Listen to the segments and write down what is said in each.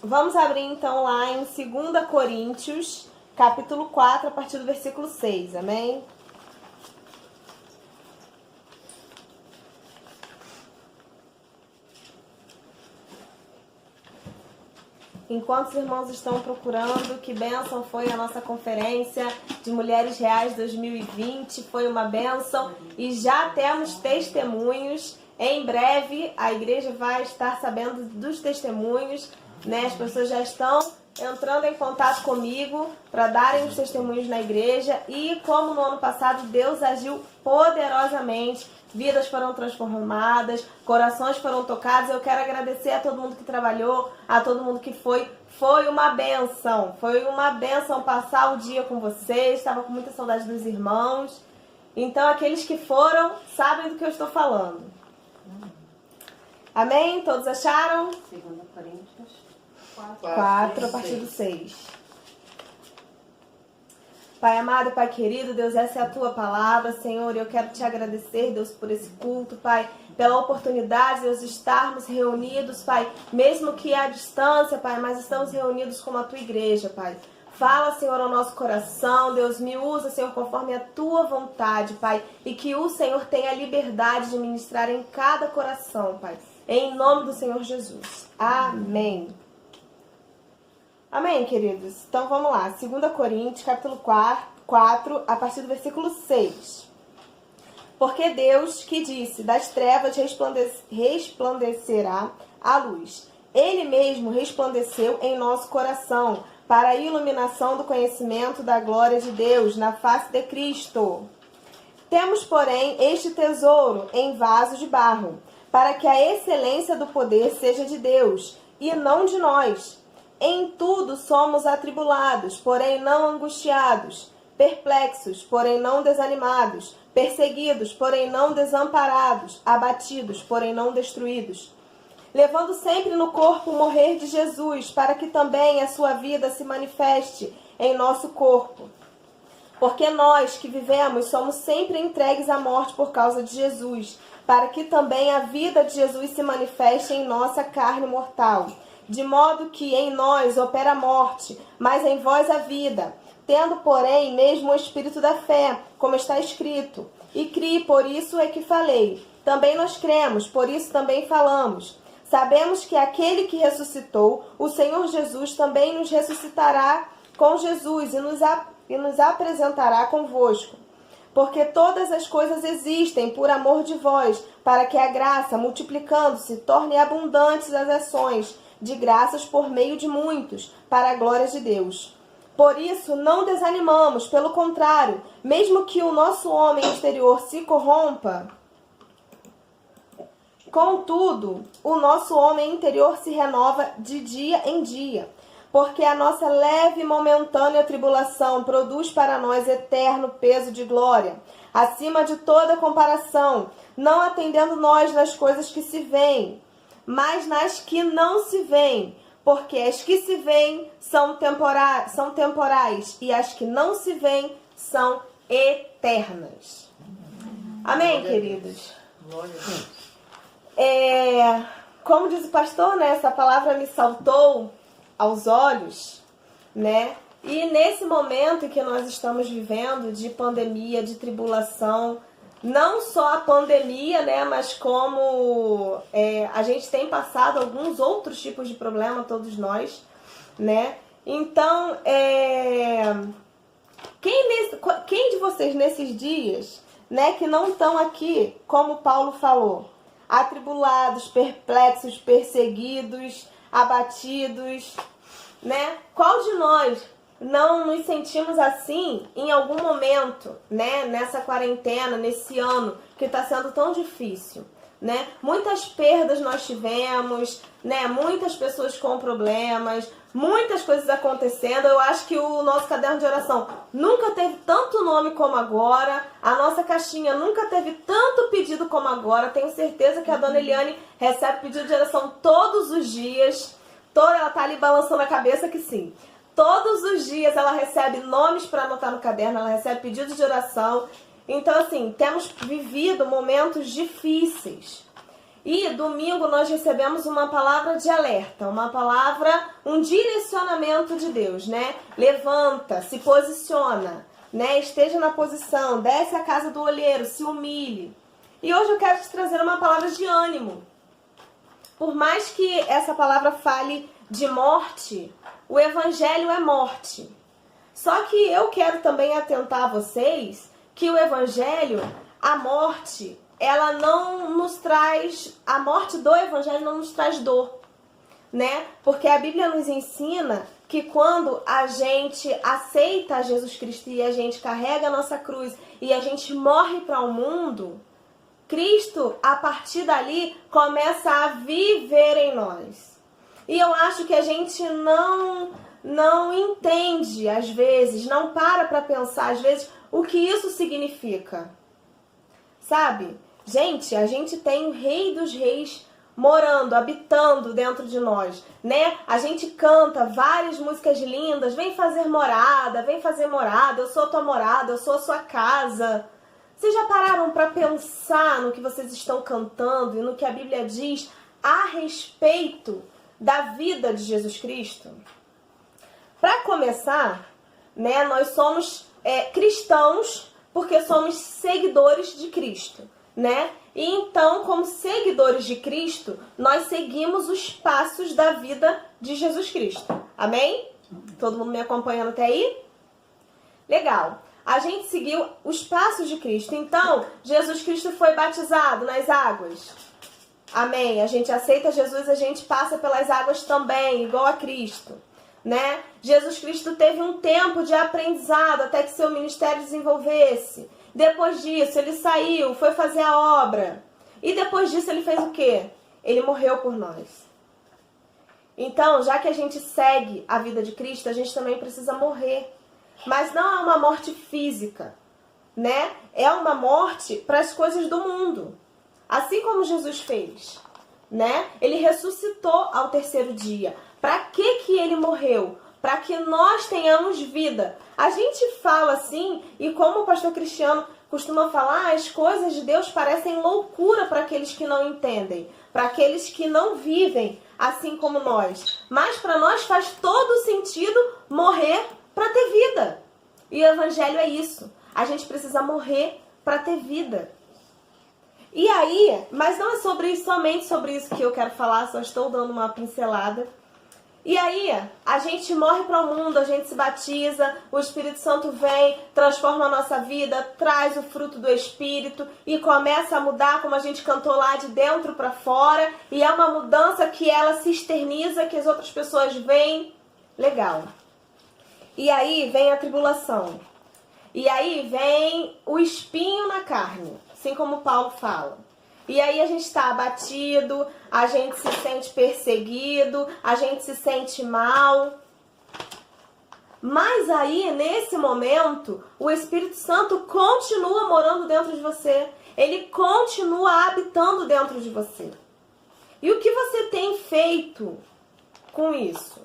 Vamos abrir então lá em 2 Coríntios, capítulo 4, a partir do versículo 6, amém? Enquanto os irmãos estão procurando, que bênção foi a nossa conferência de Mulheres Reais 2020, foi uma bênção e já temos testemunhos. Em breve a igreja vai estar sabendo dos testemunhos, né? As pessoas já estão entrando em contato comigo para darem os testemunhos na igreja e como no ano passado Deus agiu poderosamente, vidas foram transformadas, corações foram tocados. Eu quero agradecer a todo mundo que trabalhou, a todo mundo que foi uma benção, passar o dia com vocês, estava com muita saudade dos irmãos. Então aqueles que foram sabem do que eu estou falando. Amém? Todos acharam? 2 Coríntios 4 a partir do 6. Pai amado, Pai querido, Deus, essa é a Tua palavra, Senhor, eu quero Te agradecer, Deus, por esse culto, Pai, pela oportunidade, Deus, de estarmos reunidos, Pai, mesmo que à distância, Pai, mas estamos reunidos como a Tua igreja, Pai. Fala, Senhor, ao nosso coração, Deus, me usa, Senhor, conforme a Tua vontade, Pai, e que o Senhor tenha liberdade de ministrar em cada coração, Pai, em nome do Senhor Jesus. Amém. Amém, queridos? Então vamos lá. 2 Coríntios, capítulo 4, a partir do versículo 6. Porque Deus, que disse, das trevas resplandecerá a luz. Ele mesmo resplandeceu em nosso coração, para a iluminação do conhecimento da glória de Deus na face de Cristo. Temos, porém, este tesouro em vaso de barro, para que a excelência do poder seja de Deus, e não de nós. Em tudo somos atribulados, porém não angustiados, perplexos, porém não desanimados, perseguidos, porém não desamparados, abatidos, porém não destruídos. Levando sempre no corpo o morrer de Jesus, para que também a sua vida se manifeste em nosso corpo. Porque nós que vivemos somos sempre entregues à morte por causa de Jesus, para que também a vida de Jesus se manifeste em nossa carne mortal. De modo que em nós opera a morte, mas em vós a vida. Tendo, porém, mesmo o espírito da fé, como está escrito. E criei, por isso é que falei. Também nós cremos, por isso também falamos. Sabemos que aquele que ressuscitou, o Senhor Jesus, também nos ressuscitará com Jesus e nos apresentará convosco. Porque todas as coisas existem por amor de vós, para que a graça, multiplicando-se, torne abundantes as ações de graças por meio de muitos, para a glória de Deus. Por isso, não desanimamos, pelo contrário, mesmo que o nosso homem exterior se corrompa, contudo, o nosso homem interior se renova de dia em dia, porque a nossa leve e momentânea tribulação produz para nós eterno peso de glória, acima de toda comparação, não atendendo nós nas coisas que se veem, mas nas que não se veem, porque as que se veem são temporais e as que não se veem são eternas. Amém, queridos? Glória a Deus. Como diz o pastor, né, essa palavra me saltou aos olhos, né? E nesse momento que nós estamos vivendo de pandemia, de tribulação, não só a pandemia, né, mas como a gente tem passado alguns outros tipos de problema, todos nós, né? Então, quem de vocês nesses dias, né, que não estão aqui, como Paulo falou, atribulados, perplexos, perseguidos, abatidos, né? Qual de nós não nos sentimos assim em algum momento, né? Nessa quarentena, nesse ano que está sendo tão difícil, né? Muitas perdas nós tivemos, né? Muitas pessoas com problemas, muitas coisas acontecendo. Eu acho que o nosso caderno de oração nunca teve tanto nome como agora. A nossa caixinha nunca teve tanto pedido como agora. Tenho certeza que a dona Eliane recebe pedido de oração todos os dias. Ela tá ali balançando a cabeça que sim. Todos os dias ela recebe nomes para anotar no caderno, ela recebe pedidos de oração. Então, assim, temos vivido momentos difíceis. E domingo nós recebemos uma palavra de alerta, uma palavra, um direcionamento de Deus, né? Levanta, se posiciona, né? Esteja na posição, desce à casa do olheiro, se humilhe. E hoje eu quero te trazer uma palavra de ânimo. Por mais que essa palavra fale de morte, o evangelho é morte. Só que eu quero também atentar a vocês que o evangelho, a morte, ela não nos traz, a morte do evangelho não nos traz dor, né? Porque a Bíblia nos ensina que quando a gente aceita Jesus Cristo e a gente carrega a nossa cruz e a gente morre para o mundo, Cristo, a partir dali, começa a viver em nós. E eu acho que a gente não entende, às vezes, não para pensar, às vezes, o que isso significa. Sabe? Gente, a gente tem o Rei dos Reis morando, habitando dentro de nós, né? A gente canta várias músicas lindas, vem fazer morada, eu sou tua morada, eu sou a sua casa. Vocês já pararam para pensar no que vocês estão cantando e no que a Bíblia diz a respeito da vida de Jesus Cristo? Para começar, né, nós somos cristãos porque somos seguidores de Cristo, né? E então, como seguidores de Cristo, nós seguimos os passos da vida de Jesus Cristo. Amém? Todo mundo me acompanhando até aí? Legal. A gente seguiu os passos de Cristo. Então, Jesus Cristo foi batizado nas águas. Amém? A gente aceita Jesus, a gente passa pelas águas também, igual a Cristo, né? Jesus Cristo teve um tempo de aprendizado até que seu ministério desenvolvesse. Depois disso, ele saiu, foi fazer a obra. E depois disso, ele fez o quê? Ele morreu por nós. Então, já que a gente segue a vida de Cristo, a gente também precisa morrer. Mas não é uma morte física, né? É uma morte para as coisas do mundo. Assim como Jesus fez, né? Ele ressuscitou ao terceiro dia. Para que ele morreu? Para que nós tenhamos vida. A gente fala assim, e como o pastor Cristiano costuma falar, as coisas de Deus parecem loucura para aqueles que não entendem, para aqueles que não vivem assim como nós. Mas para nós faz todo sentido morrer para ter vida. E o evangelho é isso. A gente precisa morrer para ter vida. E aí, mas não é somente sobre isso que eu quero falar, só estou dando uma pincelada. E aí, a gente morre para o mundo, a gente se batiza, o Espírito Santo vem, transforma a nossa vida, traz o fruto do Espírito e começa a mudar, como a gente cantou lá, de dentro para fora. E é uma mudança que ela se externiza, que as outras pessoas veem. Legal. E aí vem a tribulação. E aí vem o espinho na carne, assim como Paulo fala. E aí a gente está abatido, a gente se sente perseguido, a gente se sente mal. Mas aí, nesse momento, o Espírito Santo continua morando dentro de você. Ele continua habitando dentro de você. E o que você tem feito com isso?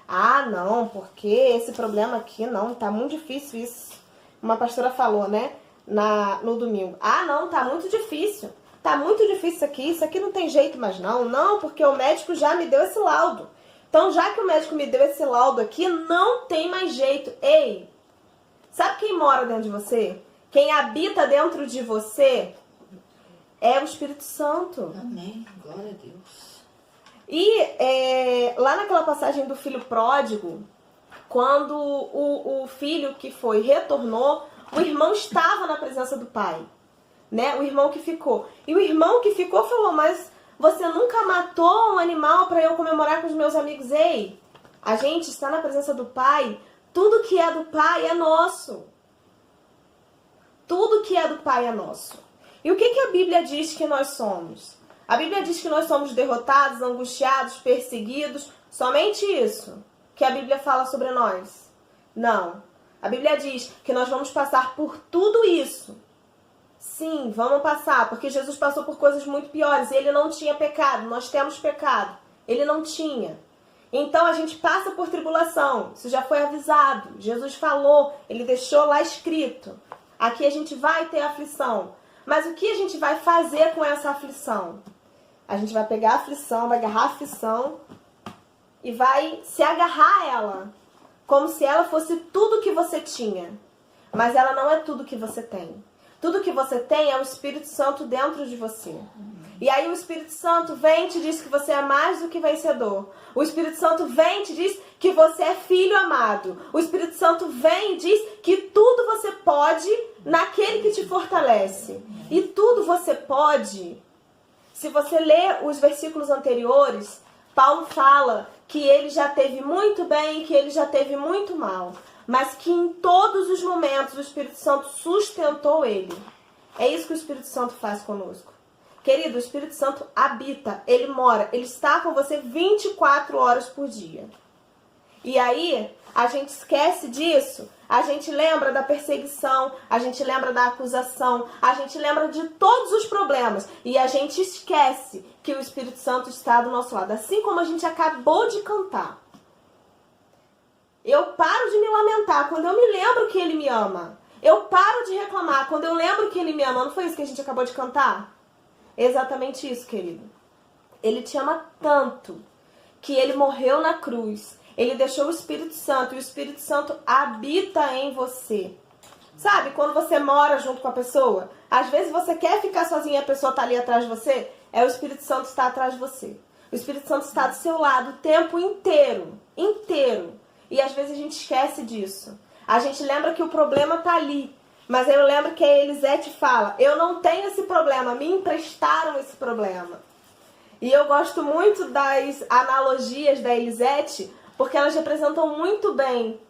Ah, não, porque esse problema aqui, não, tá muito difícil isso. Uma pastora falou, né, no domingo. Ah, não, tá muito difícil. Tá muito difícil isso aqui não tem jeito mais não. Não, porque o médico já me deu esse laudo. Então, já que o médico me deu esse laudo aqui, não tem mais jeito. Ei, sabe quem mora dentro de você? Quem habita dentro de você é o Espírito Santo. Amém, glória a Deus. E lá naquela passagem do filho pródigo, quando o filho que foi retornou, o irmão estava na presença do pai, né? O irmão que ficou. E o irmão que ficou falou, mas você nunca matou um animal para eu comemorar com os meus amigos? Ei, a gente está na presença do pai, tudo que é do pai é nosso. Tudo que é do pai é nosso. E o que a Bíblia diz que nós somos? A Bíblia diz que nós somos derrotados, angustiados, perseguidos. Somente isso que a Bíblia fala sobre nós? Não. A Bíblia diz que nós vamos passar por tudo isso. Sim, vamos passar, porque Jesus passou por coisas muito piores. Ele não tinha pecado, nós temos pecado. Ele não tinha. Então a gente passa por tribulação. Isso já foi avisado. Jesus falou, ele deixou lá escrito. Aqui a gente vai ter aflição. Mas o que a gente vai fazer com essa aflição? A gente vai pegar a aflição, vai agarrar a aflição e vai se agarrar a ela, como se ela fosse tudo que você tinha. Mas ela não é tudo que você tem. Tudo que você tem é o Espírito Santo dentro de você. E aí o Espírito Santo vem e te diz que você é mais do que vencedor. O Espírito Santo vem e te diz que você é filho amado. O Espírito Santo vem e diz que tudo você pode naquele que te fortalece. E tudo você pode. Se você ler os versículos anteriores, Paulo fala que ele já teve muito bem e que ele já teve muito mal. Mas que em todos os momentos o Espírito Santo sustentou ele. É isso que o Espírito Santo faz conosco. Querido, o Espírito Santo habita, ele mora, ele está com você 24 horas por dia. E aí, a gente esquece disso, a gente lembra da perseguição, a gente lembra da acusação, a gente lembra de todos os problemas. E a gente esquece que o Espírito Santo está do nosso lado. Assim como a gente acabou de cantar. Eu paro de me lamentar quando eu me lembro que ele me ama. Eu paro de reclamar quando eu lembro que ele me ama. Não foi isso que a gente acabou de cantar? Exatamente isso, querido. Ele te ama tanto que ele morreu na cruz. Ele deixou o Espírito Santo e o Espírito Santo habita em você. Sabe, quando você mora junto com a pessoa, às vezes você quer ficar sozinho e a pessoa está ali atrás de você, é o Espírito Santo que está atrás de você. O Espírito Santo está do seu lado o tempo inteiro. Inteiro. E às vezes a gente esquece disso. A gente lembra que o problema está ali. Mas eu lembro que a Elisete fala, eu não tenho esse problema, me emprestaram esse problema. E eu gosto muito das analogias da Elisete, porque elas representam muito bem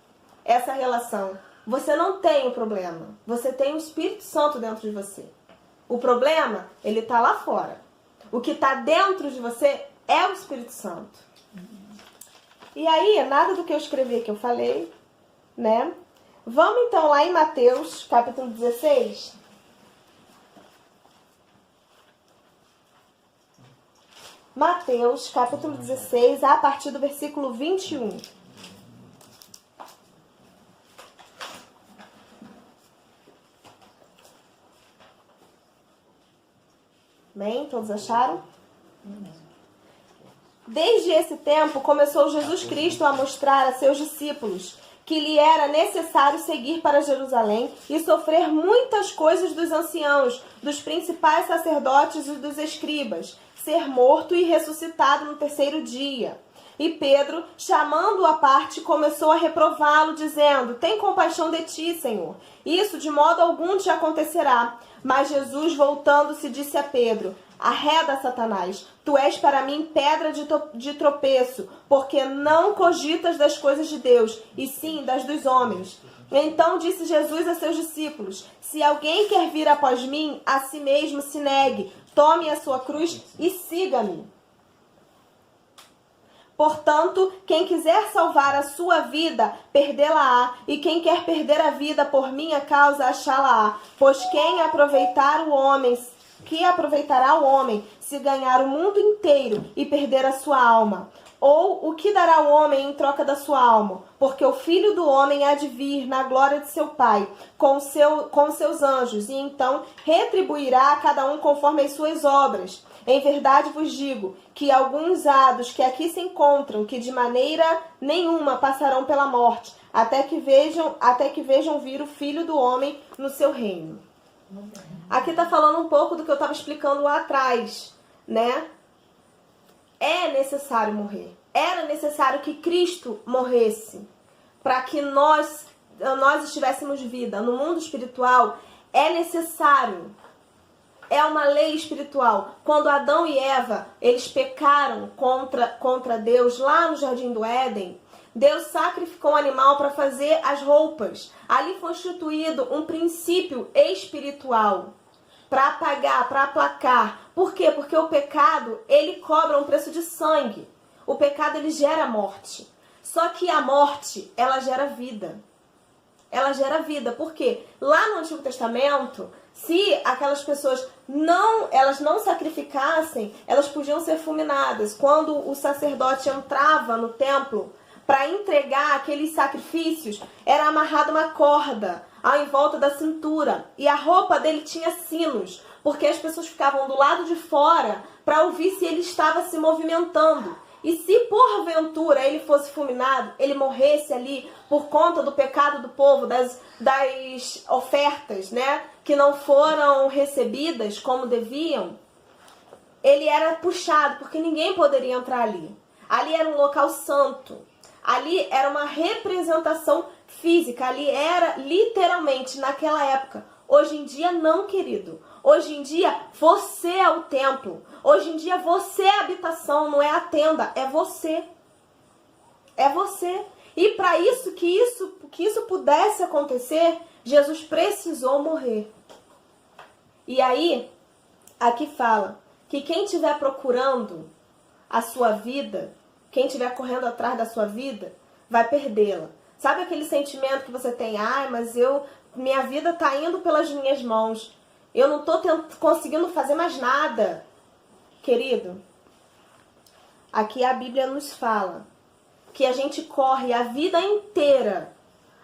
essa relação. Você não tem o problema, você tem o Espírito Santo dentro de você. O problema, ele está lá fora. O que está dentro de você é o Espírito Santo. E aí, nada do que eu escrevi que eu falei, né? Vamos então lá em Mateus, capítulo 16. Mateus, capítulo 16, a partir do versículo 21. Bem, todos acharam? Desde esse tempo, começou Jesus Cristo a mostrar a seus discípulos que lhe era necessário seguir para Jerusalém e sofrer muitas coisas dos anciãos, dos principais sacerdotes e dos escribas, ser morto e ressuscitado no terceiro dia. E Pedro, chamando-o à parte, começou a reprová-lo, dizendo, tem compaixão de ti, Senhor. Isso de modo algum te acontecerá. Mas Jesus, voltando-se, disse a Pedro, arreda, Satanás, tu és para mim pedra de tropeço, porque não cogitas das coisas de Deus, e sim das dos homens. Então disse Jesus a seus discípulos, se alguém quer vir após mim, a si mesmo se negue, tome a sua cruz e siga-me. Portanto, quem quiser salvar a sua vida, perdê-la-á, e quem quer perder a vida por minha causa, achá-la-á. Pois quem aproveitará o homem se ganhar o mundo inteiro e perder a sua alma? Ou o que dará o homem em troca da sua alma? Porque o Filho do Homem há de vir na glória de seu Pai, com seus anjos, e então retribuirá a cada um conforme as suas obras. Em verdade vos digo que alguns hados que aqui se encontram, que de maneira nenhuma passarão pela morte, até que vejam vir o Filho do Homem no seu reino. Aqui está falando um pouco do que eu estava explicando lá atrás, né? É necessário morrer. Era necessário que Cristo morresse para que nós estivéssemos vida. No mundo espiritual é necessário. É uma lei espiritual. Quando Adão e Eva, eles pecaram contra Deus lá no Jardim do Éden, Deus sacrificou um animal para fazer as roupas. Ali foi instituído um princípio espiritual para apagar, para aplacar. Por quê? Porque o pecado, ele cobra um preço de sangue. O pecado, ele gera morte. Só que a morte, ela gera vida. Ela gera vida. Por quê? Lá no Antigo Testamento, se aquelas pessoas elas não sacrificassem, elas podiam ser fulminadas. Quando o sacerdote entrava no templo para entregar aqueles sacrifícios, era amarrada uma corda em volta da cintura. E a roupa dele tinha sinos. porque as pessoas ficavam do lado de fora para ouvir se ele estava se movimentando. E se porventura ele fosse fulminado, ele morresse ali por conta do pecado do povo, das ofertas, né, que não foram recebidas como deviam, ele era puxado, porque ninguém poderia entrar ali. Ali era um local santo. Ali era uma representação física. Ali era literalmente naquela época. Hoje em dia não, querido. Hoje em dia você é o templo. Hoje em dia você é a habitação, não é a tenda. É você. É você. E para isso que isso pudesse acontecer, Jesus precisou morrer. E aí, aqui fala que quem estiver procurando a sua vida, quem estiver correndo atrás da sua vida, vai perdê-la. Sabe aquele sentimento que você tem? Ai, mas minha vida está indo pelas minhas mãos. Eu não estou conseguindo fazer mais nada. Querido, aqui a Bíblia nos fala que a gente corre a vida inteira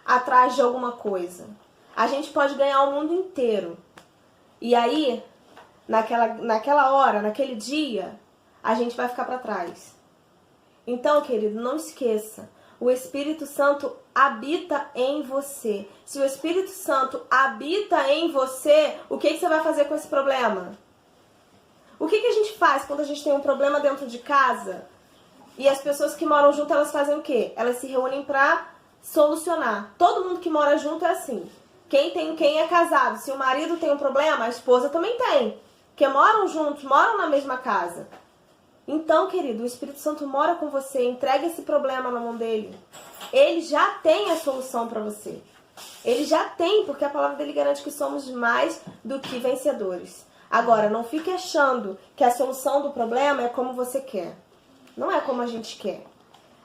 atrás de alguma coisa. A gente pode ganhar o mundo inteiro. E aí, naquela hora, naquele dia, a gente vai ficar para trás. Então, querido, não esqueça. O Espírito Santo habita em você. Se o Espírito Santo habita em você, o que você vai fazer com esse problema? O que a gente faz quando a gente tem um problema dentro de casa e as pessoas que moram junto, elas fazem o quê? Elas se reúnem para solucionar. Todo mundo que mora junto é assim. Quem é casado, se o marido tem um problema, a esposa também tem. Porque moram juntos, moram na mesma casa. Então, querido, o Espírito Santo mora com você. Entrega esse problema na mão dele. Ele já tem a solução para você. Ele já tem, porque a palavra dele garante que somos mais do que vencedores. Agora, não fique achando que a solução do problema é como você quer. Não é como a gente quer.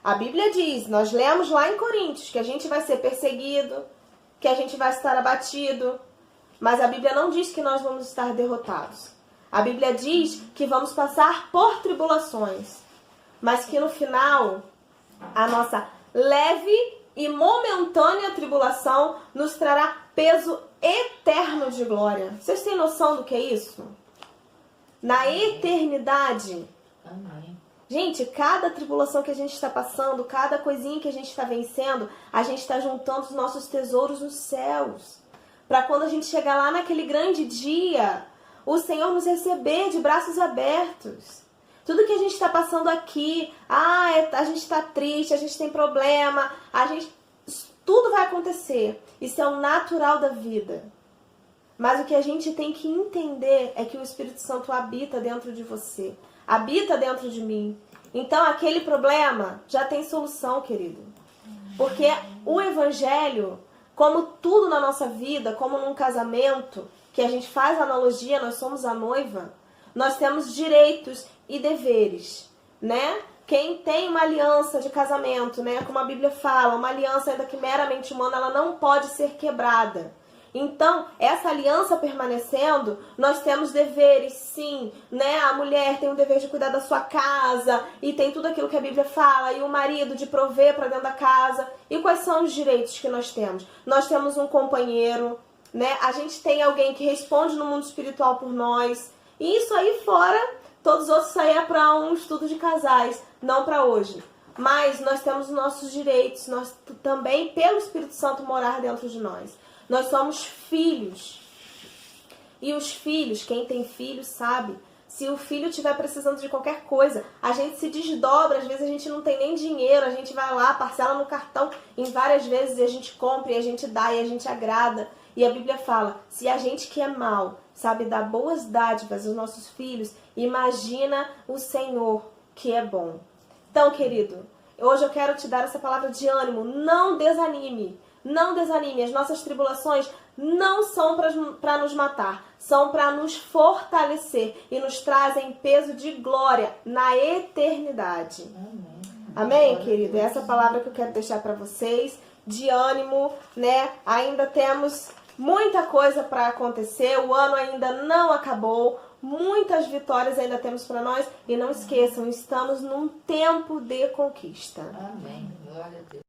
A Bíblia diz, nós lemos lá em Coríntios, que a gente vai ser perseguido, que a gente vai estar abatido. Mas a Bíblia não diz que nós vamos estar derrotados. A Bíblia diz que vamos passar por tribulações, mas que no final, a nossa leve e momentânea tribulação nos trará peso eterno de glória. Vocês têm noção do que é isso? Na eternidade. Amém. Gente, cada tribulação que a gente está passando, cada coisinha que a gente está vencendo, a gente está juntando os nossos tesouros nos céus. Para quando a gente chegar lá naquele grande dia, o Senhor nos receber de braços abertos. Tudo que a gente está passando aqui, a gente está triste, a gente tem problema, tudo vai acontecer. Isso é o natural da vida. Mas o que a gente tem que entender é que o Espírito Santo habita dentro de você, habita dentro de mim. Então aquele problema já tem solução, querido. Porque o Evangelho, como tudo na nossa vida, como num casamento, que a gente faz analogia, nós somos a noiva, nós temos direitos e deveres, né? Quem tem uma aliança de casamento, né? Como a Bíblia fala, uma aliança ainda que meramente humana, ela não pode ser quebrada. Então, essa aliança permanecendo, nós temos deveres, sim, né? A mulher tem o dever de cuidar da sua casa, e tem tudo aquilo que a Bíblia fala, e o marido de prover para dentro da casa. E quais são os direitos que nós temos? Nós temos um companheiro, né? A gente tem alguém que responde no mundo espiritual por nós. E isso aí fora, todos os outros saíram para um estudo de casais, não para hoje. Mas nós temos os nossos direitos, nós também, pelo Espírito Santo, morar dentro de nós. Nós somos filhos. E os filhos, quem tem filho sabe, se o filho estiver precisando de qualquer coisa, a gente se desdobra, às vezes a gente não tem nem dinheiro, a gente vai lá, parcela no cartão em várias vezes e a gente compra, e a gente dá, e a gente agrada. E a Bíblia fala, se a gente que é mal sabe dar boas dádivas aos nossos filhos, imagina o Senhor que é bom. Então, querido, hoje eu quero te dar essa palavra de ânimo, não desanime. Não desanime, as nossas tribulações não são para nos matar, são para nos fortalecer e nos trazem peso de glória na eternidade. Amém. Amém, querido? É essa palavra que eu quero deixar para vocês, de ânimo, né? Ainda temos muita coisa para acontecer, o ano ainda não acabou, muitas vitórias ainda temos para nós e não esqueçam, estamos num tempo de conquista. Amém. Glória a Deus.